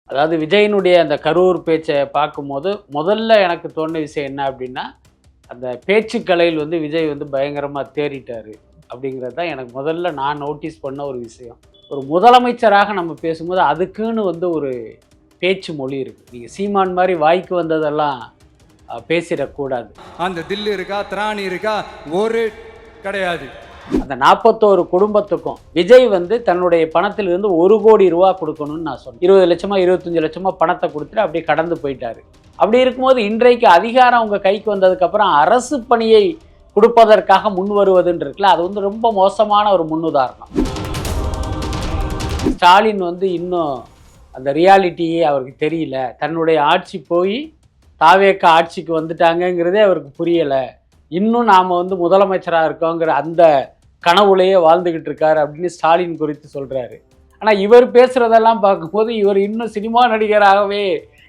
அதாவது விஜயினுடைய அந்த கரூர் பேச்சை பார்க்கும்போது முதல்ல எனக்கு தோணுன விஷயம் என்ன அப்படின்னா, அந்த பேச்சுக்கலையில் வந்து விஜய் வந்து பயங்கரமாக தேறிட்டாரு அப்படிங்கிறது தான் எனக்கு முதல்ல நான் நோட்டீஸ் பண்ண ஒரு விஷயம். ஒரு முதலமைச்சராக நம்ம பேசும்போது அதுக்குன்னு வந்து ஒரு பேச்சு மொழி இருக்குது. நீங்கள் சீமான் மாதிரி வாய்க்கு வந்ததெல்லாம் பேசிடக்கூடாது. அந்த தில்லு இருக்கா, திராணி இருக்கா, ஒரு கிடையாது. அந்த 41 குடும்பத்துக்கும் விஜய் வந்து தன்னுடைய பணத்திலிருந்து 1 கோடி ரூபா கொடுக்கணும்னு நான் சொன்னேன். 20 லட்சமா 25 லட்சமா பணத்தை கொடுத்துட்டு அப்படியே கடந்து போயிட்டாரு. அப்படி இருக்கும்போது இன்றைக்கு அதிகாரம் உங்க கைக்கு வந்ததுக்கப்புறம் அரசு பணியை கொடுப்பதற்காக முன் வருவதுன்னு இருக்குல்ல, அது வந்து ரொம்ப மோசமான ஒரு முன்னுதாரணம். ஸ்டாலின் வந்து இன்னும் அந்த ரியாலிட்டியே அவருக்கு தெரியல. தன்னுடைய ஆட்சி போய் தாவேக ஆட்சிக்கு வந்துட்டாங்கங்கிறதே அவருக்கு புரியலை. இன்னும் நாம் வந்து முதலமைச்சராக இருக்கோங்கிற அந்த கனவுலையே வாழ்ந்துக்கிட்டு இருக்காரு அப்படின்னு ஸ்டாலின் குறித்து சொல்கிறாரு. ஆனால் இவர் பேசுகிறதெல்லாம் பார்க்கும்போது இவர் இன்னும் சினிமா நடிகராகவே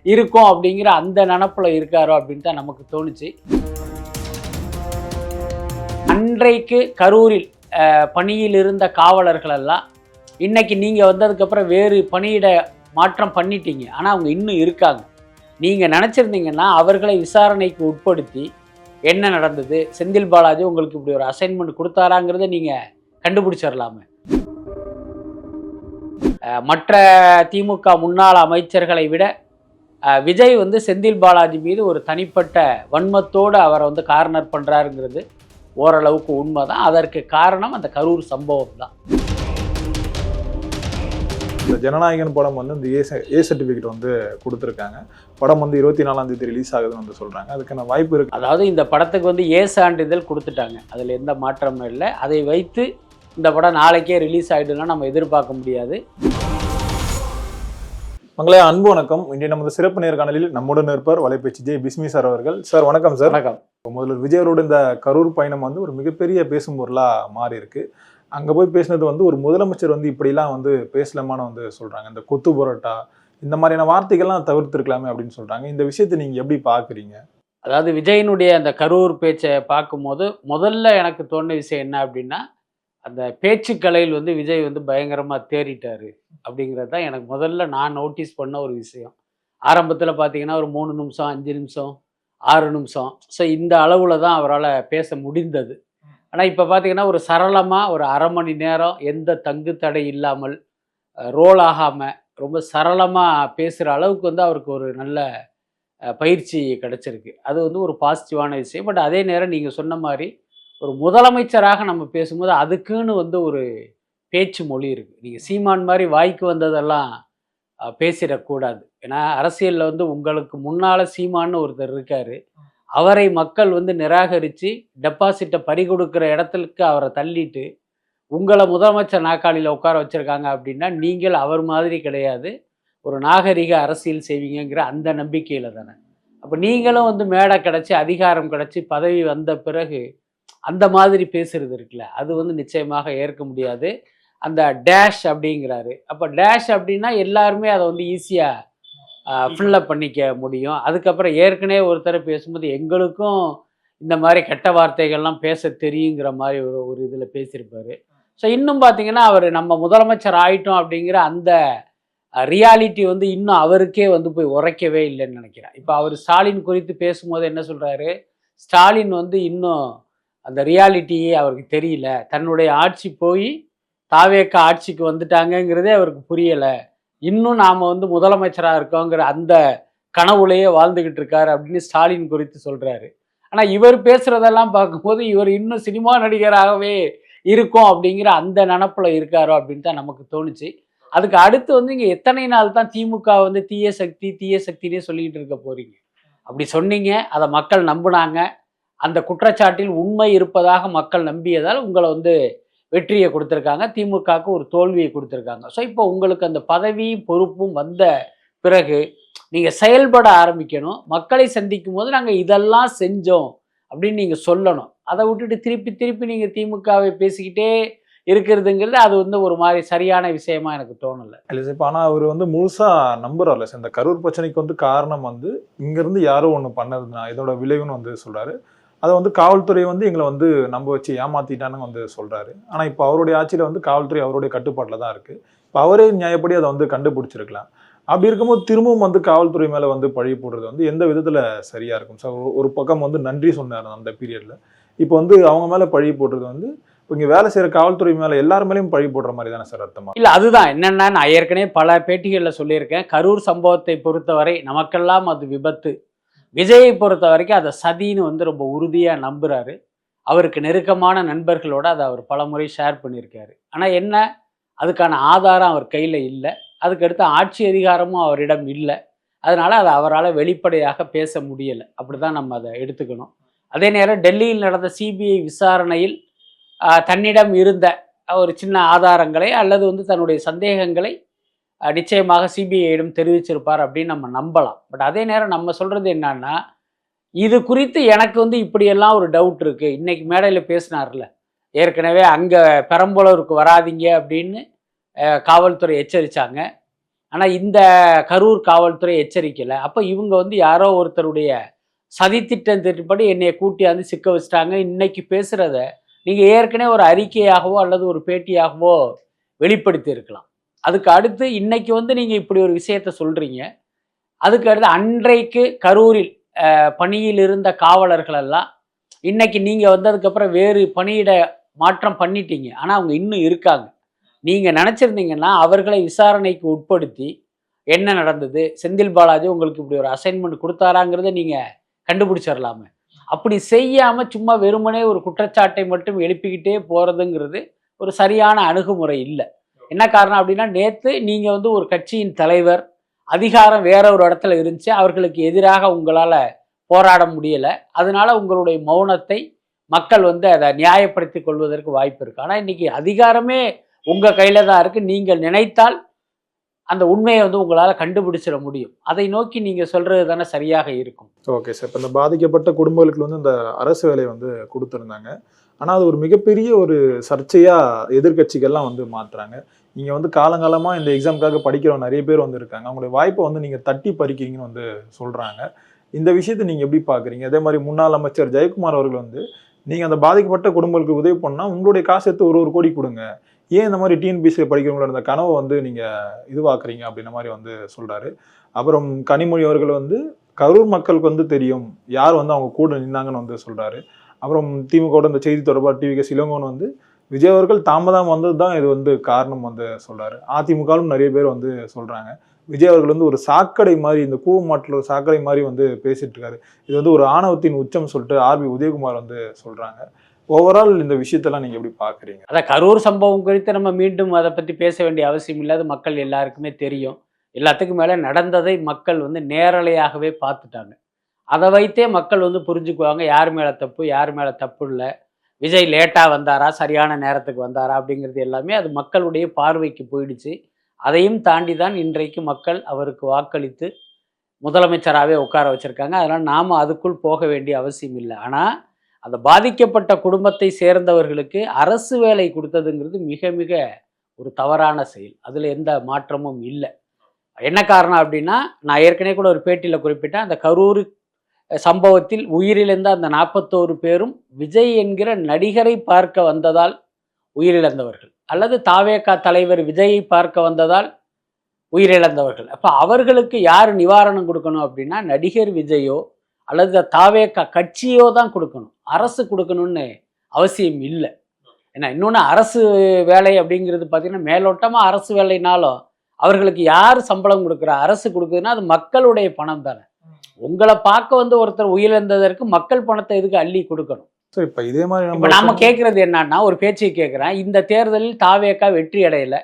இருக்கும் அப்படிங்கிற அந்த நினப்பில் இருக்காரோ அப்படின்னு தான் நமக்கு தோணுச்சு. அன்றைக்கு கரூரில் பணியில் இருந்த காவலர்கள் எல்லாம் இன்னைக்கு நீங்கள் வந்ததுக்கப்புறம் வேறு பணியிட மாற்றம் பண்ணிட்டீங்க. ஆனால் அவங்க இன்னும் இருக்காங்க. நீங்கள் நினச்சிருந்தீங்கன்னா அவர்களை விசாரணைக்கு உட்படுத்தி என்ன நடந்தது, செந்தில் பாலாஜி உங்களுக்கு இப்படி ஒரு அசைன்மெண்ட் கொடுத்தாராங்கிறத நீங்கள் கண்டுபிடிச்சிடலாமே. மற்ற திமுக முன்னாள் அமைச்சர்களை விட விஜய் வந்து செந்தில் பாலாஜி மீது ஒரு தனிப்பட்ட வன்மத்தோடு அவரை வந்து கார்னர் பண்ணுறாருங்கிறது ஓரளவுக்கு உண்மை தான். அதற்கு காரணம் அந்த கரூர் சம்பவம் தான். இந்த ஜனநாயகன் படம் வந்து இந்த ஏ சர்டிஃபிகேட் வந்து கொடுத்துருக்காங்க. படம் வந்து 24ஆம் தேதி ரிலீஸ் ஆகுதுன்னு வந்து சொல்கிறாங்க. அதுக்கான வாய்ப்பு இருக்குது. அதாவது இந்த படத்துக்கு வந்து ஏ சான்றிதழ் கொடுத்துட்டாங்க, அதில் எந்த மாற்றமும் இல்லை. அதை வைத்து இந்த படம் நாளைக்கே ரிலீஸ் ஆகிடும்னா நம்ம எதிர்பார்க்க முடியாது. மங்களே, அன்பு வணக்கம். இன்றைய நமது சிறப்பு நேர்காணலில் நம்முடன் இருப்பார் வலைபேச்சு ஜே பிஸ்மி சார் அவர்கள். சார் வணக்கம். சார் வணக்கம். முதல்வர் விஜயோட இந்த கரூர் பயணம் வந்து ஒரு மிகப்பெரிய பேசும் பொருளாக மாறி இருக்கு. அங்கே போய் பேசினது வந்து ஒரு முதலமைச்சர் வந்து இப்படிலாம் வந்து பேசலாமான்னு வந்து சொல்கிறாங்க. இந்த கொத்து புரோட்டா இந்த மாதிரியான வார்த்தைகள்லாம் தவிர்த்துருக்கலாமே அப்படின்னு சொல்கிறாங்க. இந்த விஷயத்தை நீங்கள் எப்படி பார்க்குறீங்க? அதாவது விஜயினுடைய அந்த கரூர் பேச்சை பார்க்கும்போது முதல்ல எனக்கு தோணுன விஷயம் என்ன அப்படின்னா, அந்த பேச்சுக்கலையில் வந்து விஜய் வந்து பயங்கரமாக தேறிட்டார் அப்படிங்கிறது தான் எனக்கு முதல்ல நான் நோட்டீஸ் பண்ண ஒரு விஷயம். ஆரம்பத்தில் பார்த்தீங்கன்னா ஒரு 3 நிமிஷம் 5 நிமிஷம் 6 நிமிஷம் ஸோ இந்த அளவில் தான் அவரால் பேச முடிந்தது. ஆனால் இப்போ பார்த்தீங்கன்னா ஒரு சரளமாக ஒரு அரை மணி நேரம் எந்த தங்கு தடை இல்லாமல் ரோல் ஆகாமல் ரொம்ப சரளமாக பேசுகிற அளவுக்கு வந்து அவருக்கு ஒரு நல்ல பயிற்சி கிடச்சிருக்கு. அது வந்து ஒரு பாசிட்டிவான விஷயம். பட் அதே நேரம் நீங்கள் சொன்ன மாதிரி ஒரு முதலமைச்சராக நம்ம பேசும்போது அதுக்குன்னு வந்து ஒரு பேச்சு மொழி இருக்குது. நீங்கள் சீமான் மாதிரி வாய்க்கு வந்ததெல்லாம் பேசிடக்கூடாது. ஏன்னா அரசியலில் வந்து உங்களுக்கு முன்னால் சீமான்னு ஒருத்தர் இருக்கார். அவரை மக்கள் வந்து நிராகரித்து டெபாசிட்டை பறிகொடுக்கிற இடத்துக்கு அவரை தள்ளிட்டு உங்களை முதலமைச்சர் நாற்காலியில் உட்கார வச்சுருக்காங்க அப்படின்னா நீங்கள் அவர் மாதிரி கிடையாது, ஒரு நாகரிக அரசியல் செய்வீங்கிற அந்த நம்பிக்கையில் தானே. அப்போ நீங்களும் வந்து மேடை கிடச்சி அதிகாரம் கிடச்சி பதவி வந்த பிறகு அந்த மாதிரி பேசுகிறது இருக்குல்ல, அது வந்து நிச்சயமாக ஏற்க முடியாது. அந்த டேஷ் அப்படிங்கிறாரு. அப்போ டேஷ் அப்படின்னா எல்லாருமே அதை வந்து ஈஸியாக ஃபில்லப் பண்ணிக்க முடியும். அதுக்கப்புறம் ஏற்கனவே ஒருத்தர் பேசும்போது எங்களுக்கும் இந்த மாதிரி கெட்ட வார்த்தைகள்லாம் பேச தெரியுங்கிற மாதிரி ஒரு இதில் பேசியிருப்பார். ஸோ இன்னும் பார்த்தீங்கன்னா அவர் நம்ம முதலமைச்சர் ஆயிட்டோம் அப்படிங்கிற அந்த ரியாலிட்டி வந்து இன்னும் அவருக்கே வந்து போய் உரைக்கவே இல்லைன்னு நினைக்கிறேன். இப்போ அவர் ஸ்டாலின் குறித்து பேசும்போது என்ன சொல்கிறாரு, ஸ்டாலின் வந்து இன்னும் அந்த ரியாலிட்டியே அவருக்கு தெரியல. தன்னுடைய ஆட்சி போய் தாவேக ஆட்சிக்கு வந்துட்டாங்கங்கிறதே அவருக்கு புரியலை. இன்னும் நாம் வந்து முதலமைச்சராக இருக்கோங்கிற அந்த கனவுலையே வாழ்ந்துக்கிட்டு இருக்காரு அப்படின்னு ஸ்டாலின் குறித்து சொல்கிறாரு. ஆனால் இவர் பேசுகிறதெல்லாம் பார்க்கும்போது இவர் இன்னும் சினிமா நடிகராகவே இருக்கும் அப்படிங்கிற அந்த நினப்பில் இருக்காரோ அப்படின்னு தான் நமக்கு தோணுச்சு. அதுக்கு அடுத்து வந்து இங்கே எத்தனை நாள் தான் திமுக வந்து தீய சக்தி தீய சக்தினே சொல்லிக்கிட்டு இருக்க போகிறீங்க? அப்படி சொன்னீங்க, அதை மக்கள் நம்பினாங்க. அந்த குற்றச்சாட்டில் உண்மை இருப்பதாக மக்கள் நம்பியதால் உங்களை வந்து வெற்றியை கொடுத்துருக்காங்க, திமுகவுக்கு ஒரு தோல்வியை கொடுத்துருக்காங்க. ஸோ இப்போ உங்களுக்கு அந்த பதவி பொறுப்பும் வந்த பிறகு நீங்கள் செயல்பட ஆரம்பிக்கணும். மக்களை சந்திக்கும் போது நாங்கள் இதெல்லாம் செஞ்சோம் அப்படின்னு நீங்கள் சொல்லணும். அதை விட்டுட்டு திருப்பி திருப்பி நீங்கள் திமுகவை பேசிக்கிட்டே இருக்கிறதுங்கிறது அது வந்து ஒரு மாதிரி சரியான விஷயமா எனக்கு தோணலை. இல்லை சார், இப்போ ஆனால் அவர் வந்து முழுசாக நம்புறாருல சார். இந்த கரூர் பிரச்சனைக்கு வந்து காரணம் வந்து இங்கேருந்து யாரோ ஒன்று பண்ணதுன்னா இதோட விளைவுன்னு வந்து சொல்கிறாரு. அதை வந்து காவல்துறை வந்து எங்களை வந்து நம்ப வச்சு ஏமாத்திட்டான்னு வந்து சொல்கிறாரு. ஆனால் இப்போ அவருடைய ஆட்சியில் வந்து காவல்துறை அவருடைய கட்டுப்பாட்டில் தான் இருக்குது. இப்போ அவரே நியாயப்படி அதை வந்து கண்டுபிடிச்சிருக்கலாம். அப்படி இருக்கும்போது திரும்பவும் வந்து காவல்துறை மேல வந்து பழி போடுறது வந்து எந்த விதத்துல சரியா இருக்கும் சார்? ஒரு பக்கம் வந்து நன்றி சொன்னார் அந்த பீரியட்ல. இப்போ வந்து அவங்க மேல பழி போடுறது வந்து இப்போ இங்க வேலை செய்யற காவல்துறை மேல எல்லார் மேலயும் பழி போடுற மாதிரி தானே சார் அர்த்தமா? இல்ல அதுதான் என்னன்னா, நான் ஏற்கனவே பல பேட்டிகள்ல சொல்லியிருக்கேன். கரூர் சம்பவத்தை பொறுத்தவரை நமக்கெல்லாம் அது விபத்து. விஜயை பொறுத்த வரைக்கும் அதை சதின்னு வந்து ரொம்ப உறுதியா நம்புறாரு. அவருக்கு நெருக்கமான நண்பர்களோட அதை அவர் பலமுறை ஷேர் பண்ணியிருக்காரு. ஆனா என்ன, அதுக்கான ஆதாரம் அவர் கையில இல்ல. அதுக்கடுத்து ஆட்சி அதிகாரமும் அவரிடம் இல்ல. அதனால அதை அவரால வெளிப்படையாக பேச முடியல. அப்படிதான் நம்ம அதை எடுத்துக்கணும். அதே நேரம் டெல்லியில் நடந்த சிபிஐ விசாரணையில் தன்னிடம் இருந்த ஒரு சின்ன ஆதாரங்களை அல்லது வந்து தன்னுடைய சந்தேகங்களை நிச்சயமாக சிபிஐயிடம் தெரிவிச்சிருப்பார் அப்படின்னு நம்ம நம்பலாம். பட் அதே நேரம் நம்ம சொல்றது என்னன்னா, இது குறித்து எனக்கு வந்து இப்படியெல்லாம் ஒரு டவுட் இருக்கு. இன்னைக்கு மேடையில பேசினார்ல, ஏற்கனவே அங்க பெரம்பலூருக்கு வராதீங்க அப்படின்னு காவல்துறை எச்சரிச்சாங்க. ஆனா இந்த கரூர் காவல்துறை எச்சரிக்கல. அப்ப இவங்க வந்து யாரோ ஒருத்தருடைய சதித்திட்டத்தின்படி என்னைய கூட்டியாந்து சிக்க வச்சுட்டாங்க. இன்னைக்கு பேசுறத நீங்க ஏற்கனவே ஒரு அறிக்கையாகவோ அல்லது ஒரு பேட்டியாகவோ வெளிப்படுத்தி இருக்கலாம். அதுக்கு அடுத்து இன்னைக்கு வந்து நீங்க இப்படி ஒரு விஷயத்த சொல்றீங்க. அதுக்கு அடுத்து அன்றைக்கு கரூரில் பணியில் இருந்த காவலர்கள் எல்லாம் இன்னைக்கு நீங்க வந்ததுக்கப்புறம் வேறு பணியிட மாற்றம் பண்ணிட்டீங்க. ஆனா அவங்க இன்னும் இருக்காங்க. நீங்க நினைச்சிருந்தீங்கன்னா அவர்களை விசாரணைக்கு உட்படுத்தி என்ன நடந்தது, செந்தில் பாலாஜி உங்களுக்கு இப்படி ஒரு அசைன்மெண்ட் கொடுத்தாராங்கிறத நீங்க கண்டுபிடிச்சிடலாமே. அப்படி செய்யாம சும்மா வெறுமனே ஒரு குற்றச்சாட்டை மட்டும் எழுப்பிக்கிட்டே போறதுங்கிறது ஒரு சரியான அணுகுமுறை இல்லை. என்ன காரணம் அப்படின்னா, நேத்து நீங்க வந்து ஒரு கட்சியின் தலைவர், அதிகாரம் வேற ஒரு இடத்துல இருந்துச்சு, அவர்களுக்கு எதிராக உங்களால போராட முடியல. அதனால உங்களுடைய மௌனத்தை மக்கள் வந்து அதை நியாயப்படுத்திக் கொள்வதற்கு வாய்ப்பு இருக்கு. ஆனா இன்னைக்கு அதிகாரமே உங்க கையில தான் இருக்கு. நீங்கள் நினைத்தால் அந்த உண்மையை வந்து உங்களால கண்டுபிடிச்சிட முடியும். அதை நோக்கி நீங்க சொல்றது தானே சரியாக இருக்கும். Okay sir. இப்போ இந்த பாதிக்கப்பட்ட குடும்பங்களுக்கு வந்து இந்த அரசு வேலையை வந்து கொடுத்துருந்தாங்க. ஆனா அது ஒரு மிகப்பெரிய ஒரு சர்ச்சையா எதிர்க்கட்சிகள்லாம் வந்து மாத்துறாங்க. நீங்க வந்து காலங்காலமா இந்த எக்ஸாமுக்காக படிக்கிறவங்க நிறைய பேர் வந்து இருக்காங்க. அவங்களுடைய வாய்ப்பை வந்து நீங்க தட்டி பறிக்கிறீங்கன்னு வந்து சொல்றாங்க. இந்த விஷயத்தை நீங்க எப்படி பாக்குறீங்க? அதே மாதிரி முன்னாள் அமைச்சர் ஜெயக்குமார் அவர்கள் வந்து நீங்க அந்த பாதிக்கப்பட்ட குடும்பங்களுக்கு உதவி பண்ணா உங்களுடைய காசு எடுத்து ஒரு கோடி கொடுங்க. ஏன் இந்த மாதிரி டிஎன்பிசியில் படிக்கிறவங்களோட அந்த கனவை வந்து நீங்க இதுவாக்குறீங்க அப்படின்ற மாதிரி வந்து சொல்றாரு. அப்புறம் கனிமொழி அவர்கள் வந்து கரூர் மக்களுக்கு வந்து தெரியும் யார் வந்து அவங்க கூட நின்னாங்கன்னு வந்து சொல்றாரு. அப்புறம் திமுகவோட இந்த செய்தி தொடர்பாளர் டிவிகே இளங்கோவன் வந்து விஜய் அவர்கள் தாமதம் வந்தது தான் இது வந்து காரணம் வந்து சொல்றாரு. அதிமுகவும் நிறைய பேர் வந்து சொல்றாங்க விஜய் அவர்கள் வந்து ஒரு சாக்கடை மாதிரி, இந்த கூவமாட்டில் ஒரு சாக்கடை மாதிரி வந்து பேசிட்டு இருக்காரு. இது வந்து ஒரு ஆணவத்தின் உச்சம் சொல்லிட்டு ஆர்பி உதயகுமார் வந்து சொல்றாங்க. ஓவரால் இந்த விஷயத்தெல்லாம் நீங்க எப்படி பாக்குறீங்க? அதான் கரூர் சம்பவம் குறித்து நம்ம மீண்டும் அதை பற்றி பேச வேண்டிய அவசியம் இல்லாத மக்கள் எல்லாருக்குமே தெரியும். எல்லாத்துக்கும் மேலே நடந்ததை மக்கள் வந்து நேரலையாகவே பார்த்துட்டாங்க. அதை வைத்தே மக்கள் வந்து புரிஞ்சுக்குவாங்க யார் மேலே தப்பு யார் மேலே தப்பு இல்லை, விஜய் லேட்டாக வந்தாரா சரியான நேரத்துக்கு வந்தாரா அப்படிங்கிறது எல்லாமே அது மக்களுடைய பார்வைக்கு போயிடுச்சு. அதையும் தாண்டி தான் இன்றைக்கு மக்கள் அவருக்கு வாக்களித்து முதலமைச்சராகவே உட்கார வச்சுருக்காங்க. அதனால் நாம் அதுக்குள் போக வேண்டிய அவசியம் இல்லை. ஆனால் அந்த பாதிக்கப்பட்ட குடும்பத்தை சேர்ந்தவர்களுக்கு அரசு வேலை கொடுத்ததுங்கிறது மிக மிக ஒரு தவறான செயல். அதில் எந்த மாற்றமும் இல்லை. என்ன காரணம் அப்படின்னா, நான் ஏற்கனவே கூட ஒரு பேட்டியில் குறிப்பிட்டேன், அந்த கரூர் சம்பவத்தில் உயிரிழந்த அந்த 41 பேரும் விஜய் என்கிற நடிகரை பார்க்க வந்ததால் உயிரிழந்தவர்கள், அல்லது தாவேகா தலைவர் விஜயை பார்க்க வந்ததால் உயிரிழந்தவர்கள். அப்போ அவர்களுக்கு யார் நிவாரணம் கொடுக்கணும் அப்படின்னா, நடிகர் விஜயோ அல்லது தாவேகா கட்சியோ தான் கொடுக்கணும். அரசு கொடுக்கணும்னு அவசியம் இல்லை. ஏன்னா இன்னொன்று, அரசு வேலை அப்படிங்கிறது பார்த்தீங்கன்னா மேலோட்டமாக அரசு வேலைனாலும் அவர்களுக்கு யார் சம்பளம் கொடுக்குறா, அரசு கொடுக்குதுன்னா அது மக்களுடைய பணம் தானே. உங்களை பார்க்க வந்து ஒருத்தர் உயிரிழந்ததற்கு மக்கள் பணத்தை எதுக்கு அள்ளி கொடுக்கணும்? இப்போ இதே மாதிரி இப்போ நாம கேட்கறது என்னன்னா, ஒரு பேச்சை கேட்குறேன், இந்த தேர்தலில் தாவேகா வெற்றி அடையலை,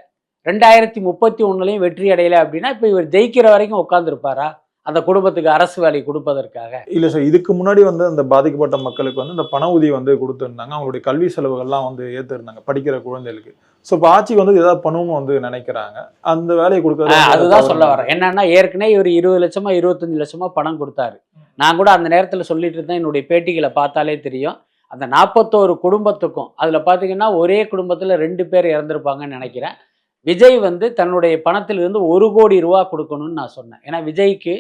2031 வெற்றி அடையலை அப்படின்னா இப்போ இவர் ஜெயிக்கிற வரைக்கும் உட்காந்துருப்பாரா அந்த குடும்பத்துக்கு அரசு வேலை கொடுப்பதற்காக? இல்லை சார், இதுக்கு முன்னாடி வந்து அந்த பாதிக்கப்பட்ட மக்களுக்கு வந்து இந்த பண உதவி வந்து கொடுத்துருந்தாங்க. அவங்களுடைய கல்வி செலவுகள்லாம் வந்து ஏற்றிருந்தாங்க படிக்கிற குழந்தைகளுக்கு. ஸோ இப்போ ஆட்சி வந்து ஏதாவது பண்ணணும்னு வந்து நினைக்கிறாங்க, அந்த வேலையை கொடுக்குறது. அதுதான் சொல்ல வரேன். என்னன்னா, ஏற்கனவே இவர் 20 லட்சமா 25 லட்சமா பணம் கொடுத்தாரு. நான் கூட அந்த நேரத்தில் சொல்லிட்டு இருந்தேன், என்னுடைய பேட்டிகளை பார்த்தாலே தெரியும். அந்த 41 குடும்பத்துக்கும் அதில் பார்த்தீங்கன்னா ஒரே குடும்பத்தில் 2 பேர் இறந்துருப்பாங்கன்னு நினைக்கிறேன். விஜய் வந்து தன்னுடைய பணத்திலிருந்து 1 கோடி ரூபா கொடுக்கணும்னு நான் சொன்னேன். ஏன்னா விஜய்க்கு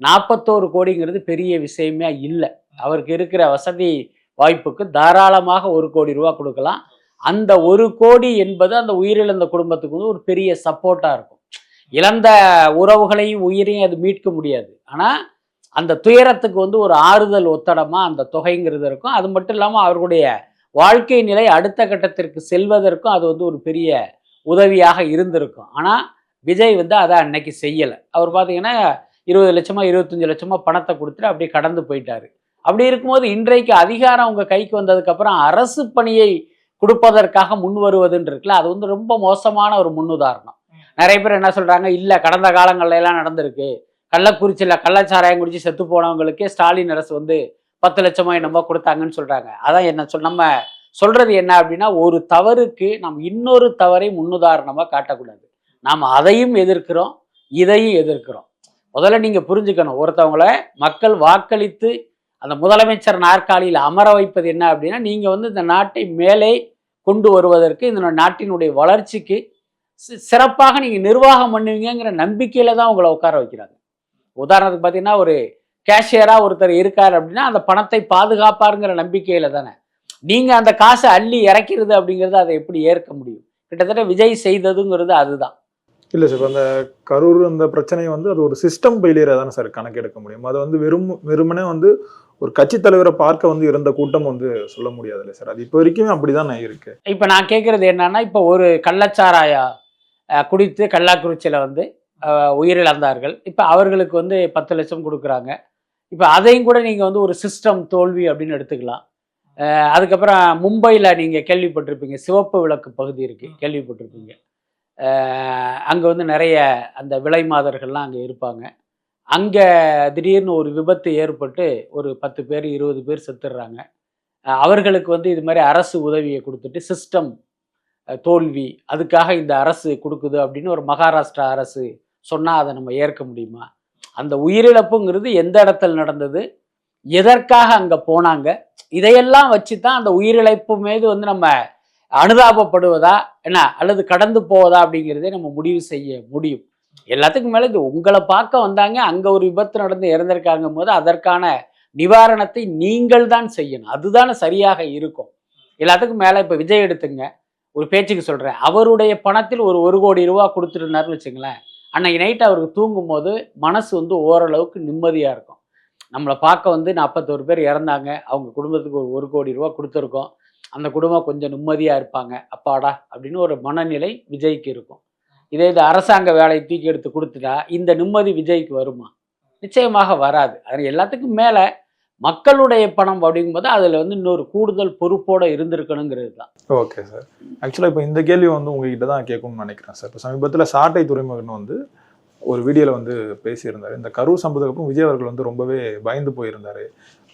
41 கோடிங்கிறது பெரிய விஷயமே இல்லை. அவருக்கு இருக்கிற வசதி வாய்ப்புக்கு தாராளமாக 1 கோடி ரூபா கொடுக்கலாம். அந்த 1 கோடி என்பது அந்த உயிரிழந்த குடும்பத்துக்கு வந்து ஒரு பெரிய சப்போர்ட்டாக இருக்கும். இழந்த உறவுகளையும் உயிரையும் அது மீட்க முடியாது. ஆனால் அந்த துயரத்துக்கு வந்து ஒரு ஆறுதல் ஒத்தடமாக அந்த தொகைங்கிறது இருக்கும். அது மட்டும் இல்லாமல் அவர்களுடைய வாழ்க்கை நிலை அடுத்த கட்டத்திற்கு செல்வதற்கும் அது வந்து ஒரு பெரிய உதவியாக இருந்திருக்கும். ஆனால் விஜய் வந்து அதை அன்னைக்கு செய்யலை. அவர் பார்த்தீங்கன்னா 20 லட்சமா 25 லட்சமா பணத்தை கொடுத்துட்டு அப்படியே கடந்து போயிட்டாரு. அப்படி இருக்கும்போது இன்றைக்கு அதிகாரம் உங்கள் கைக்கு வந்ததுக்கப்புறம் அரசு பணியை கொடுப்பதற்காக முன் வருவதுன்னு இருக்குல்ல, அது வந்து ரொம்ப மோசமான ஒரு முன்னுதாரணம். நிறைய பேர் என்ன சொல்கிறாங்க, இல்லை கடந்த காலங்கள்ல எல்லாம் நடந்திருக்கு, கள்ளக்குறிச்சியில் கள்ளச்சாராயம் குடிச்சு செத்து போனவங்களுக்கே ஸ்டாலின் அரசு வந்து 10 லட்சமோ என்னமோ கொடுத்தாங்கன்னு சொல்கிறாங்க. அதான் நம்ம சொல்கிறது என்ன அப்படின்னா, ஒரு தவறுக்கு நாம் இன்னொரு தவறை முன்னுதாரணமாக காட்டக்கூடாது. நாம் அதையும் எதிர்க்கிறோம், இதையும் எதிர்க்கிறோம். முதல்ல நீங்கள் புரிஞ்சுக்கணும், ஒருத்தவங்கள மக்கள் வாக்களித்து அந்த முதலமைச்சர் நாற்காலியில் அமர வைப்பது என்ன அப்படின்னா, நீங்கள் வந்து இந்த நாட்டை மேலே கொண்டு வருவதற்கு, இந்த நாட்டினுடைய வளர்ச்சிக்கு சிறப்பாக நீங்கள் நிர்வாகம் பண்ணுவீங்கிற நம்பிக்கையில் தான் உங்களை உட்கார வைக்கிறாங்க. உதாரணத்துக்கு பார்த்தீங்கன்னா, ஒரு கேஷியராக ஒருத்தர் இருக்கார் அப்படின்னா அந்த பணத்தை பாதுகாப்பாருங்கிற நம்பிக்கையில் தானே. நீங்கள் அந்த காசை அள்ளி இறக்கிறது அப்படிங்கிறது அதை எப்படி ஏற்க முடியும்? கிட்டத்தட்ட விஜய் செய்ததுங்கிறது அதுதான். இல்லை சார், அந்த கரூர் அந்த பிரச்சனையை வந்து அது ஒரு சிஸ்டம் ஃபெயிலியராக தானே சார் கணக்கெடுக்க முடியும். அதை வந்து வெறுமனே வந்து ஒரு கட்சி தலைவரை பார்க்க வந்து இருந்த கூட்டம் வந்து சொல்ல முடியாது இல்லை சார். அது இப்போ வரைக்குமே அப்படிதான் இருக்கு. இப்போ நான் கேட்குறது என்னன்னா, இப்போ ஒரு கள்ளச்சாராயா குடித்து கள்ளக்குறிச்சியில் வந்து உயிரிழந்தார்கள். இப்போ அவர்களுக்கு வந்து 10 லட்சம் கொடுக்குறாங்க. இப்போ அதையும் கூட நீங்கள் வந்து ஒரு சிஸ்டம் தோல்வி அப்படின்னு எடுத்துக்கலாம். அதுக்கப்புறம் மும்பையில் நீங்கள் கேள்விப்பட்டிருப்பீங்க, சிவப்பு விளக்கு பகுதி இருக்குது, கேள்விப்பட்டிருப்பீங்க. அங்கே வந்து நிறைய அந்த விலை மாதர்கள்லாம் அங்கே இருப்பாங்க. அங்கே திடீர்னு ஒரு விபத்து ஏற்பட்டு ஒரு 10 பேர் 20 பேர் செத்துடுறாங்க. அவர்களுக்கு வந்து இது மாதிரி அரசு உதவியை கொடுத்துட்டு சிஸ்டம் தோல்வி, அதுக்காக இந்த அரசு கொடுக்குது அப்படின்னு ஒரு மகாராஷ்டிரா அரசு சொன்னால் அதை நம்ம ஏற்க முடியுமா? அந்த உயிரிழப்புங்கிறது எந்த இடத்துல நடந்தது, எதற்காக அங்கே போனாங்க, இதையெல்லாம் வச்சு தான் அந்த உயிரிழப்பு மீது வந்து நம்ம அனுதாபப்படுவதா என்ன அல்லது கடந்து போவதா அப்படிங்கிறதே நம்ம முடிவு செய்ய முடியும். எல்லாத்துக்கும் மேலே இது உங்களை பார்க்க வந்தாங்க, அங்கே ஒரு விபத்து நடந்து இறந்திருக்காங்க போது அதற்கான நிவாரணத்தை நீங்கள் தான் செய்யணும். அதுதானே சரியாக இருக்கும். எல்லாத்துக்கும் மேலே இப்போ விஜய் எடுத்துங்க, ஒரு பேச்சுக்கு சொல்கிறேன், அவருடைய பணத்தில் ஒரு 1 கோடி ரூபா கொடுத்துருந்தாருன்னு வச்சுங்களேன், அன்னைக்கு நைட்டு அவருக்கு தூங்கும் போது மனசு வந்து ஓரளவுக்கு நிம்மதியாக இருக்கும். நம்மளை பார்க்க வந்து 41 பேர் இறந்தாங்க, அவங்க குடும்பத்துக்கு ஒரு 1 கோடி ரூபா கொடுத்துருக்கோம், அந்த குடும்பம் கொஞ்சம் நிம்மதியாக இருப்பாங்க, அப்பாடா அப்படின்னு ஒரு மனநிலை விஜய்க்கு இருக்கும். இதே இது அரசாங்க வேலையை தூக்கி எடுத்து கொடுத்துட்டா இந்த நிம்மதி விஜய்க்கு வருமா? நிச்சயமாக வராது. அது எல்லாத்துக்கும் மேலே மக்களுடைய பணம் அப்படிங்கும்போது அதில் வந்து இன்னொரு கூடுதல் பொறுப்போடு இருந்திருக்கணுங்கிறது தான். Okay sir. ஆக்சுவலாக இப்போ இந்த கேள்வி வந்து உங்ககிட்ட தான் கேட்கணும்னு நினைக்கிறேன் சார். இப்போ சமீபத்தில் சாட்டை துறைமுகன் வந்து ஒரு வீடியோவில் வந்து பேசியிருந்தார். இந்த கரூர் சம்பவத்துக்கு அப்புறம் விஜய் அவர்கள் வந்து ரொம்பவே பயந்து போயிருந்தார்.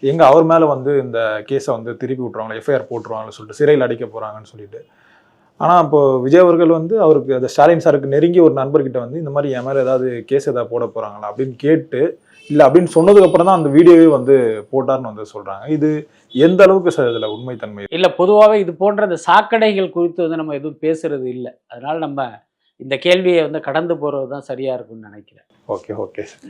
எங்கே அவர் மேலே வந்து இந்த கேஸை வந்து திருப்பி விட்ருவாங்களா, எஃப்ஐஆர் போட்டுருவாங்கன்னு சொல்லிட்டு, சிறையில் அடைக்க போகிறாங்கன்னு சொல்லிட்டு. ஆனால் இப்போது விஜய் அவர்கள் வந்து அவருக்கு அந்த ஸ்டாலின் சாருக்கு நெருங்கி ஒரு நண்பர்கிட்ட வந்து இந்த மாதிரி என் மேலே ஏதாவது கேஸ் ஏதாவது போட போகிறாங்களா அப்படின்னு கேட்டு, இல்லை அப்படின்னு சொன்னதுக்கப்புறம் தான் அந்த வீடியோவே வந்து போட்டார்னு வந்து சொல்கிறாங்க. இது எந்த அளவுக்கு சார் இதில் உண்மைத்தன்மை? இல்லை, பொதுவாகவே இது போன்ற அந்த சாக்கடைகள் குறித்து வந்து நம்ம எதுவும் பேசுறது இல்லை. அதனால் நம்ம இந்த கேள்வியை வந்து கடந்து போகிறது தான் சரியாக இருக்கும்னு நினைக்கிறேன். Okay sir.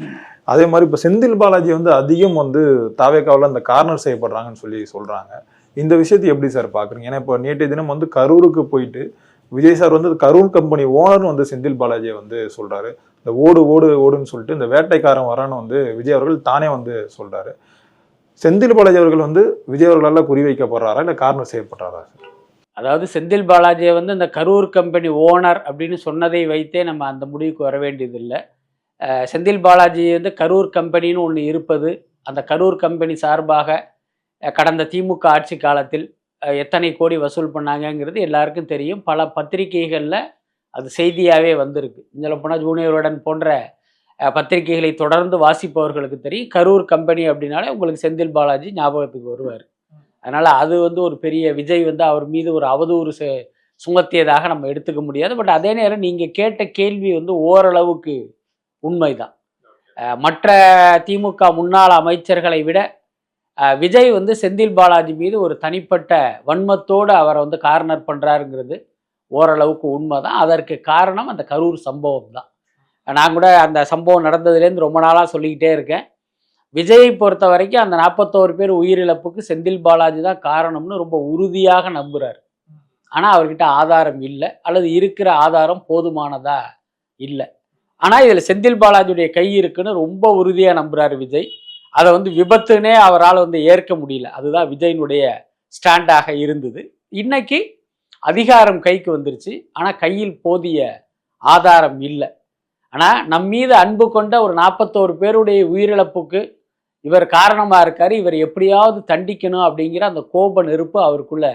அதே மாதிரி இப்போ செந்தில் பாலாஜி வந்து அதிகம் வந்து தாவேக்காவில் அந்த கார்னர் செய்யப்படுறாங்கன்னு சொல்லி சொல்கிறாங்க. இந்த விஷயத்தை எப்படி சார் பார்க்குறீங்க? ஏன்னா இப்போ நேற்றைய தினம் வந்து கரூருக்கு போயிட்டு விஜய் சார் வந்து கரூர் கம்பெனி ஓனர்னு வந்து செந்தில் பாலாஜியை வந்து சொல்கிறாரு. இந்த ஓடுன்னு சொல்லிட்டு இந்த வேட்டைக்காரன் வரான்னு வந்து விஜய் அவர்கள் தானே வந்து சொல்கிறாரு. செந்தில் பாலாஜி அவர்கள் வந்து விஜய் அவர்களால் குறிவைக்கப்படுறாரா இல்லை கார்னர் செய்யப்படுறாரா சார்? அதாவது செந்தில் பாலாஜியை வந்து இந்த கரூர் கம்பெனி ஓனர் அப்படின்னு சொன்னதை வைத்தே நம்ம அந்த முடிவுக்கு வர வேண்டியதில்லை. செந்தில் பாலாஜி வந்து கரூர் கம்பெனின்னு ஒன்று இருப்பது, அந்த கரூர் கம்பெனி சார்பாக கடந்த திமுக ஆட்சி காலத்தில் எத்தனை கோடி வசூல் பண்ணாங்கங்கிறது எல்லாருக்கும் தெரியும். பல பத்திரிகைகளில் அது செய்தியாகவே வந்திருக்கு. இதில் போனால் ஜூனியருடன் போன்ற பத்திரிகைகளை தொடர்ந்து வாசிப்பவர்களுக்கு தெரியும். கரூர் கம்பெனி அப்படின்னாலே உங்களுக்கு செந்தில் பாலாஜி ஞாபகத்துக்கு வருவார். அதனால் அது வந்து ஒரு பெரிய விஜய் வந்து அவர் மீது ஒரு அவதூறு சுமத்தியதாக நம்ம எடுத்துக்க முடியாது. பட் அதே நேரம் நீங்கள் கேட்ட கேள்வி வந்து ஓரளவுக்கு உண்மைதான். மற்ற திமுக முன்னாள் அமைச்சர்களை விட விஜய் வந்து செந்தில் பாலாஜி மீது ஒரு தனிப்பட்ட வன்மத்தோடு அவரை வந்து கார்னர் பண்ணுறாருங்கிறது ஓரளவுக்கு உண்மை தான். அதற்கு காரணம் அந்த கரூர் சம்பவம் தான். நான் கூட அந்த சம்பவம் நடந்ததுலேருந்து ரொம்ப நாளாக சொல்லிக்கிட்டே இருக்கேன். விஜயை பொறுத்த வரைக்கும் அந்த 41 பேர் உயிரிழப்புக்கு செந்தில் பாலாஜி தான் காரணம்னு ரொம்ப உறுதியாக நம்புகிறார். ஆனால் அவர்கிட்ட ஆதாரம் இல்லை, அல்லது இருக்கிற ஆதாரம் போதுமானதா இல்லை. ஆனால் இதில் செந்தில் பாலாஜியுடைய கை இருக்குன்னு ரொம்ப உறுதியாக நம்புறாரு விஜய். அதை வந்து விபத்துனே அவரால் வந்து ஏற்க முடியல. அதுதான் விஜயினுடைய ஸ்டாண்டாக இருந்தது. இன்னைக்கு அதிகாரம் கைக்கு வந்துருச்சு, ஆனால் கையில் போதிய ஆதாரம் இல்லை. ஆனால் நம் மீது அன்பு கொண்ட ஒரு 41 பேருடைய உயிரிழப்புக்கு இவர் காரணமாக இருக்காரு, இவர் எப்படியாவது தண்டிக்கணும் அப்படிங்கிற அந்த கோப நெருப்பு அவருக்குள்ள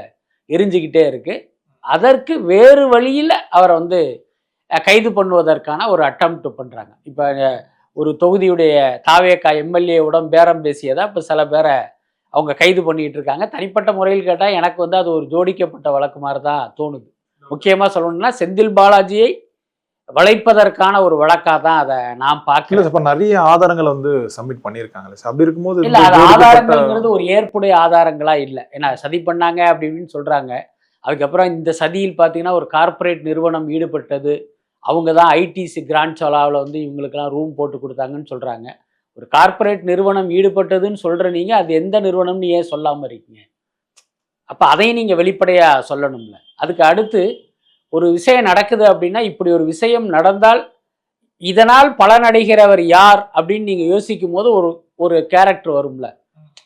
எரிஞ்சுக்கிட்டே இருக்கு. அதற்கு வேறு வழியில் அவரை வந்து கைது பண்ணுவதற்கான ஒரு அட்டம்ப்ட் பண்ணுறாங்க. இப்போ ஒரு தொகுதியுடைய தாவேகா எம்எல்ஏவுடன் பேரம் பேசியதா இப்போ சில பேரை அவங்க கைது பண்ணிக்கிட்டு இருக்காங்க. தனிப்பட்ட முறையில் கேட்டால் எனக்கு வந்து அது ஒரு ஜோடிக்கப்பட்ட வழக்கு மாதிரி தான் தோணுது. முக்கியமாக சொல்லணும்னா செந்தில் பாலாஜியை வளைப்பதற்கான ஒரு வழக்காக தான் அதை நான் பார்க்கல. இப்ப நிறைய ஆதாரங்களை வந்து சப்மிட் பண்ணியிருக்காங்களே சார். அப்படி இருக்கும்போது இல்லை, அது ஆதாரங்கள்ங்கிறது ஒரு ஏற்புடைய ஆதாரங்களா இல்லை. ஏன்னா சதி பண்ணாங்க அப்படி இப்படின்னு சொல்கிறாங்க. அதுக்கப்புறம் இந்த சதியில் பார்த்தீங்கன்னா ஒரு கார்ப்பரேட் நிறுவனம் ஈடுபட்டது, அவங்க தான் ஐடிசி கிராண்ட் சோலாவில் வந்து இவங்களுக்கெல்லாம் ரூம் போட்டு கொடுத்தாங்கன்னு சொல்கிறாங்க. ஒரு கார்ப்பரேட் நிறுவனம் ஈடுபட்டதுன்னு சொல்கிற நீங்கள் அது எந்த நிறுவனம்னு ஏன் சொல்லாமல் இருக்கீங்க? அப்போ அதையும் நீங்கள் வெளிப்படையாக சொல்லணும்ல. அதுக்கு அடுத்து ஒரு விஷயம் நடக்குது அப்படின்னா, இப்படி ஒரு விஷயம் நடந்தால் இதனால் பலனடைகிறவர் யார் அப்படின்னு நீங்கள் யோசிக்கும் போது ஒரு ஒரு கேரக்டர் வரும்ல.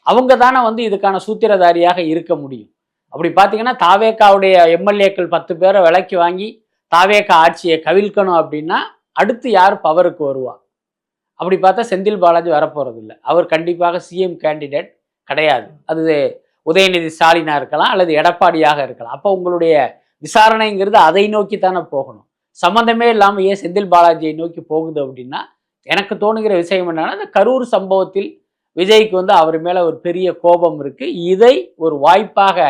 அவங்க தானே வந்து இதுக்கான சூத்திரதாரியாக இருக்க முடியும். அப்படி பார்த்தீங்கன்னா தாவேகாவுடைய எம்எல்ஏக்கள் 10 பேரை விலைக்கு வாங்கி தாவேகா ஆட்சியை கவிழ்க்கணும் அப்படின்னா அடுத்து யார் பவருக்கு வருவா? அப்படி பார்த்தா செந்தில் பாலாஜி வரப்போறது இல்லை. அவர் கண்டிப்பாக சிஎம் கேண்டிடேட் கிடையாது. அது உதயநிதி ஸ்டாலினாக இருக்கலாம் அல்லது எடப்பாடியாக இருக்கலாம். அப்போ உங்களுடைய விசாரணைங்கிறது அதை நோக்கி தானே போகணும். சம்மந்தமே இல்லாமல் ஏன் செந்தில் பாலாஜியை நோக்கி போகுது அப்படின்னா, எனக்கு தோணுகிற விஷயம் என்னன்னா, இந்த கரூர் சம்பவத்தில் விஜய்க்கு வந்து அவர் மேலே ஒரு பெரிய கோபம் இருக்குது. இதை ஒரு வாய்ப்பாக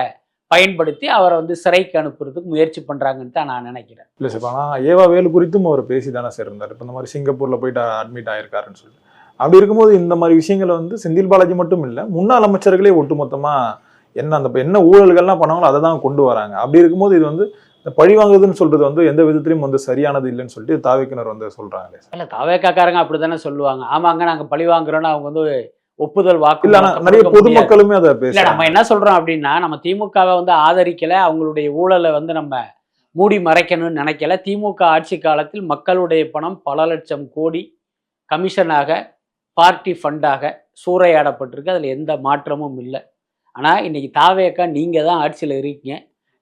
பயன்படுத்தி அவரை வந்து சிறைக்கு அனுப்புறதுக்கு முயற்சி பண்ணுறாங்கன்னு தான் நான் நினைக்கிறேன். இல்லை சார், ஆனால் ஏவா வேலு குறித்தும் அவர் பேசி தானே சார் இருந்தார். இப்போ இந்த மாதிரி சிங்கப்பூரில் போயிட்டு அட்மிட் ஆயிருக்காருன்னு சொல்லிட்டு. அப்படி இருக்கும்போது இந்த மாதிரி விஷயங்களை வந்து செந்தில் பாலாஜி மட்டும் இல்லை, முன்னாள் அமைச்சர்களே ஒட்டுமொத்தமாக என்ன ஊழல்கள்லாம் பண்ணாங்களோ அதை தான் கொண்டு வராங்க. அப்படி இருக்கும்போது இது வந்து இந்த பழி வாங்குதுன்னு சொல்றது வந்து எந்த விதத்திலையும் வந்து சரியானது இல்லைன்னு சொல்லிட்டு தாவேக்கினர் வந்து சொல்றாங்களே. இல்லை, தாவேக்காரங்க அப்படி தானே சொல்லுவாங்க. ஆமாங்க நாங்கள் பழி வாங்குறோன்னு அவங்க வந்து ஒப்புதல் வாக்கு இல்ல, நிறைய பொதுமக்களுமே அதை பேசல. நம்ம என்ன சொல்றோம் அப்படின்னா, நம்ம திமுகவை வந்து ஆதரிக்கல, அவங்களுடைய ஊழலை வந்து நம்ம மூடி மறைக்கணும்னு நினைக்கல. திமுக ஆட்சி காலத்தில் மக்களுடைய பணம் பல லட்சம் கோடி கமிஷனாக பார்ட்டி ஃபண்டாக சூறையாடப்பட்டிருக்கு. அதில் எந்த மாற்றமும் இல்லை. ஆனால் இன்னைக்கு தாவேக்கா நீங்கள் தான் ஆட்சியில் இருக்கீங்க.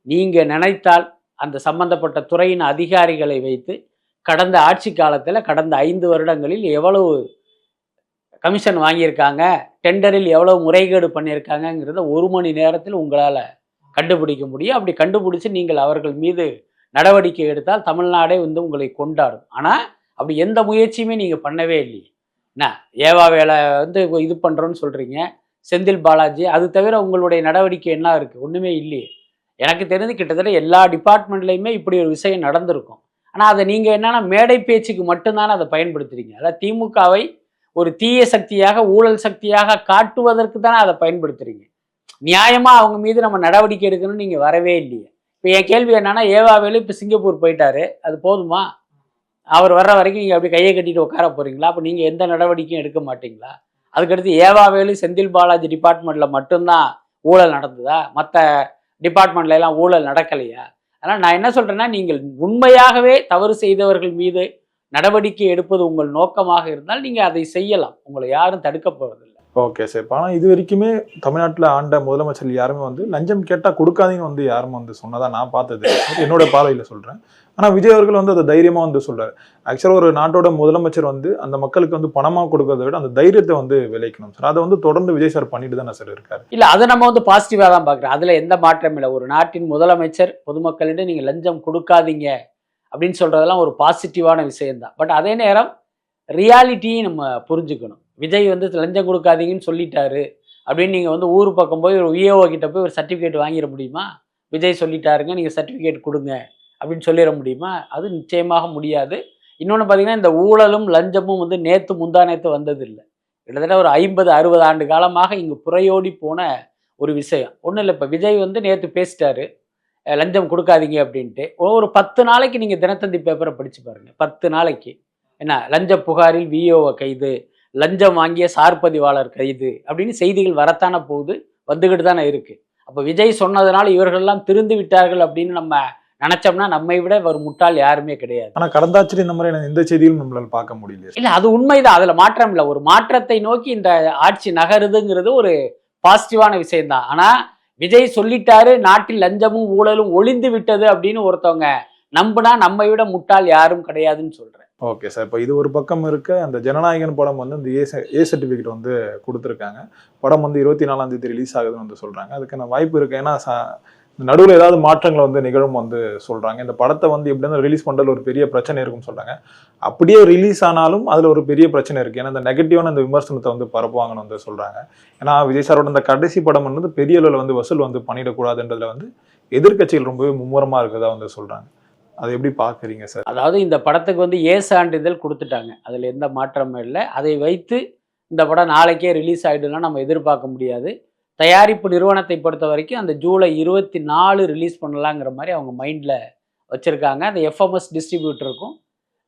நீங்கள் நினைத்தால் அந்த சம்பந்தப்பட்ட துறையின் அதிகாரிகளை வைத்து கடந்த ஆட்சி காலத்தில் கடந்த 5 வருடங்களில் எவ்வளவு கமிஷன் வாங்கியிருக்காங்க, டெண்டரில் எவ்வளவு முறைகேடு பண்ணியிருக்காங்கங்கிறத 1 மணி நேரத்தில் உங்களால் கண்டுபிடிக்க முடியும். அப்படி கண்டுபிடிச்சு நீங்கள் அவர்கள் மீது நடவடிக்கை எடுத்தால் தமிழ்நாடே வந்து உங்களை கொண்டாடும். ஆனால் அப்படி எந்த முயற்சியுமே நீங்கள் பண்ணவே இல்லையே. என்ன ஏவா வேலை வந்து இது பண்ணுறோன்னு சொல்கிறீங்க, செந்தில் பாலாஜி, அது தவிர உங்களுடைய நடவடிக்கை என்ன இருக்குது? ஒன்றுமே இல்லையே. எனக்கு தெரிஞ்சு கிட்டத்தட்ட எல்லா டிபார்ட்மெண்ட்லேயுமே இப்படி ஒரு விஷயம் நடந்திருக்கும். ஆனால் அதை நீங்கள் என்னென்னா மேடை பேச்சுக்கு மட்டும்தானே அதை பயன்படுத்துறீங்க. அதாவது திமுகவை ஒரு தீய சக்தியாக ஊழல் சக்தியாக காட்டுவதற்கு தானே அதை பயன்படுத்துறீங்க. நியாயமாக அவங்க மீது நம்ம நடவடிக்கை எடுக்கணும்னு நீங்கள் வரவே இல்லையே. இப்போ என் கேள்வி என்னன்னா, ஏவாவேலு இப்போ சிங்கப்பூர் போயிட்டாரு, அது போதுமா? அவர் வர்ற வரைக்கும் நீங்கள் அப்படி கையை கட்டிட்டு உட்கார போகிறீங்களா? அப்போ நீங்கள் எந்த நடவடிக்கையும் எடுக்க மாட்டீங்களா? அதுக்கடுத்து ஏவாவேலு செந்தில் பாலாஜி டிபார்ட்மெண்ட்டில் மட்டும்தான் ஊழல் நடந்ததா? மற்ற டிபார்ட்மெண்ட்ல எல்லாம் ஊழல் நடக்கலையா? அதனால் நான் என்ன சொல்கிறேன்னா, நீங்கள் உண்மையாகவே தவறு செய்தவர்கள் மீது நடவடிக்கை எடுப்பது உங்கள் நோக்கமாக இருந்தால் நீங்கள் அதை செய்யலாம். உங்களை யாரும் தடுக்க போவதில்லை. Okay sir. இப்போ ஆனால் இது வரைக்குமே தமிழ்நாட்டில் ஆண்ட முதலமைச்சர் யாருமே வந்து லஞ்சம் கேட்டால் கொடுக்காதீங்கன்னு வந்து யாரும் வந்து சொன்னதா நான் பார்த்தது என்னோட பார்வையில் சொல்கிறேன். ஆனால் விஜய் அவர்கள் வந்து அதை தைரியமாக வந்து சொல்கிறார். ஆக்சுவலாக ஒரு நாட்டோட முதலமைச்சர் வந்து அந்த மக்களுக்கு வந்து பணமாக கொடுக்கறத விட அந்த தைரியத்தை வந்து விளைக்கணும் சார். அதை வந்து தொடர்ந்து விஜய் சார் பண்ணிட்டு தானே சார் இருக்காரு. இல்லை, அதை நம்ம வந்து பாசிட்டிவாக தான் பார்க்குறோம். அதில் எந்த மாற்றம் இல்லை. ஒரு நாட்டின் முதலமைச்சர் பொதுமக்களிடம் நீங்கள் லஞ்சம் கொடுக்காதீங்க அப்படின்னு சொல்கிறதெல்லாம் ஒரு பாசிட்டிவான விஷயம்தான். பட் அதே நேரம் ரியாலிட்டியும் நம்ம புரிஞ்சுக்கணும். விஜய் வந்து லஞ்சம் கொடுக்காதீங்கன்னு சொல்லிட்டாரு அப்படின்னு நீங்கள் வந்து ஊர் பக்கம் போய் ஒரு விஏஓ கிட்ட போய் ஒரு சர்டிஃபிகேட் வாங்கிட முடியுமா? விஜய் சொல்லிட்டாருங்க, நீங்கள் சர்டிஃபிகேட் கொடுங்க அப்படின்னு சொல்லிட முடியுமா? அது நிச்சயமாக முடியாது. இன்னொன்று பார்த்தீங்கன்னா, இந்த ஊழலும் லஞ்சமும் வந்து நேற்று முந்தா நேற்று வந்ததில்லை. கிட்டத்தட்ட ஒரு 50-60 ஆண்டு காலமாக இங்கு புறையோடி போன ஒரு விஷயம். ஒன்றும் இல்லை, இப்போ விஜய் வந்து நேற்று பேசிட்டாரு லஞ்சம் கொடுக்காதீங்க அப்படின்ட்டு. ஒரு 10 நாளைக்கு நீங்கள் தினத்தந்தி பேப்பரை படித்து பாருங்கள். 10 நாளைக்கு என்ன லஞ்ச புகாரில் விஏஓ கைது, லஞ்சம் வாங்கிய சார் பதிவாளர் கைது அப்படின்னு செய்திகள் வரத்தானே போகுது, வந்துக்கிட்டு தானே இருக்குது. அப்போ விஜய் சொன்னதுனால இவர்கள்லாம் திருந்து விட்டார்கள் அப்படின்னு நம்ம நினைச்சோம்னா நம்மை விட ஒரு முட்டாள் யாருமே கிடையாது. ஆனா கடந்தாச்சு இந்த மாதிரி எந்த செய்தியும் நம்மளால பார்க்க முடியல. இல்ல அது உண்மைதான், அதுல மாற்றம் இல்லை. ஒரு மாற்றத்தை நோக்கி இந்த ஆட்சி நகருதுங்கிறது ஒரு பாசிட்டிவான விஷயம்தான். ஆனா விஜய் சொல்லிட்டாரு நாட்டில் லஞ்சமும் ஊழலும் ஒளிந்து விட்டது அப்படின்னு ஒருத்தவங்க நம்புனா நம்மை விட முட்டாள் யாரும் கிடையாதுன்னு சொல்றேன். ஓகே சார், இப்போ இது ஒரு பக்கம் இருக்க அந்த ஜனநாயகன் படம் வந்து இந்த ஏ சர்டிஃபிகேட் வந்து கொடுத்துருக்காங்க. படம் வந்து 24ஆம் தேதி ரிலீஸ் ஆகுதுன்னு வந்து சொல்றாங்க. அதுக்கான வாய்ப்பு இருக்கு. ஏன்னா நடுவில் ஏதாவது மாற்றங்கள் வந்து நிகழும் வந்து சொல்றாங்க. இந்த படத்தை வந்து எப்படி ரிலீஸ் பண்றதுல ஒரு பெரிய பிரச்சனை இருக்குன்னு சொல்றாங்க. அப்படியே ரிலீஸ் ஆனாலும் அதுல ஒரு பெரிய பிரச்சனை இருக்கு. ஏன்னா இந்த நெகட்டிவான இந்த விமர்சனத்தை வந்து பரப்புவாங்கன்னு வந்து சொல்றாங்க. ஏன்னா விஜய் சாரோட இந்த கடைசி படம் வந்து பெரிய அளவில் வந்து வசூல் வந்து பண்ணிடக்கூடாதுன்றதுல வந்து எதிர்க்கட்சிகள் ரொம்பவே மும்முரமா இருக்குதா வந்து சொல்றாங்க. அதை எப்படி பார்க்குறீங்க சார்? அதாவது இந்த படத்துக்கு வந்து ஏ சான்றிதழ் கொடுத்துட்டாங்க, அதில் எந்த மாற்றமும் இல்லை. அதை வைத்து இந்த படம் நாளைக்கே ரிலீஸ் ஆகிடும்னா நம்ம எதிர்பார்க்க முடியாது. தயாரிப்பு நிறுவனத்தை பொறுத்த வரைக்கும் அந்த ஜூலை 24 ரிலீஸ் பண்ணலாங்கிற மாதிரி அவங்க மைண்டில் வச்சுருக்காங்க. அந்த எஃப்எம்எஸ் டிஸ்ட்ரிபியூட்டருக்கும்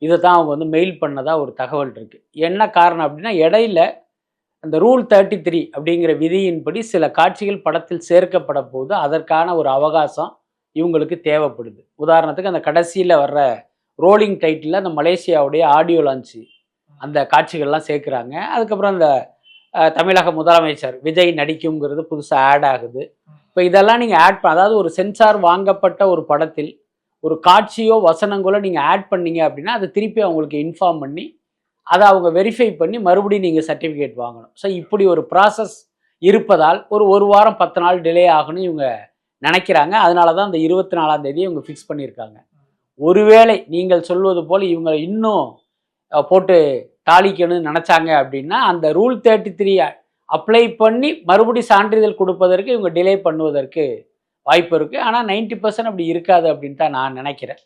இதை தான் அவங்க வந்து மெயில் பண்ணதாக ஒரு தகவல் இருக்குது. என்ன காரணம் அப்படின்னா, இடையில அந்த ரூல் 33 அப்படிங்கிற விதியின்படி சில காட்சிகள் படத்தில் சேர்க்கப்பட போது அதற்கான ஒரு அவகாசம் இவங்களுக்கு தேவைப்படுது. உதாரணத்துக்கு அந்த கடைசியில் வர்ற ரோலிங் டைட்டில் அந்த மலேசியாவுடைய ஆடியோ லான்ச்சு அந்த காட்சிகள்லாம் சேர்க்குறாங்க. அதுக்கப்புறம் அந்த தமிழக முதலமைச்சர் விஜய் நடிக்குங்கிறது புதுசாக ஆட் ஆகுது. இப்போ இதெல்லாம் நீங்கள் அதாவது ஒரு சென்சார் வாங்கப்பட்ட ஒரு படத்தில் ஒரு காட்சியோ வசனங்களோ நீங்கள் ஆட் பண்ணீங்க அப்படின்னா அதை திருப்பி அவங்களுக்கு இன்ஃபார்ம் பண்ணி அதை அவங்க வெரிஃபை பண்ணி மறுபடியும் நீங்கள் சர்டிஃபிகேட் வாங்கணும். ஸோ இப்படி ஒரு ப்ராசஸ் இருப்பதால் ஒரு வாரம் 10 நாள் டிலே ஆகணும் இவங்க நினைக்கிறாங்க. அதனால தான் அந்த 24ஆம் தேதி இவங்க ஃபிக்ஸ் பண்ணியிருக்காங்க. ஒருவேளை நீங்கள் சொல்வது போல் இவங்க இன்னும் போட்டு தாளிக்கணும்னு நினச்சாங்க அப்படின்னா அந்த ரூல் 33 அப்ளை பண்ணி மறுபடியும் சான்றிதழ் கொடுப்பதற்கு இவங்க டிலே பண்ணுவதற்கு வாய்ப்பு இருக்குது. ஆனால் 90% அப்படி இருக்காது அப்படின்னு தான் நான் நினைக்கிறேன்.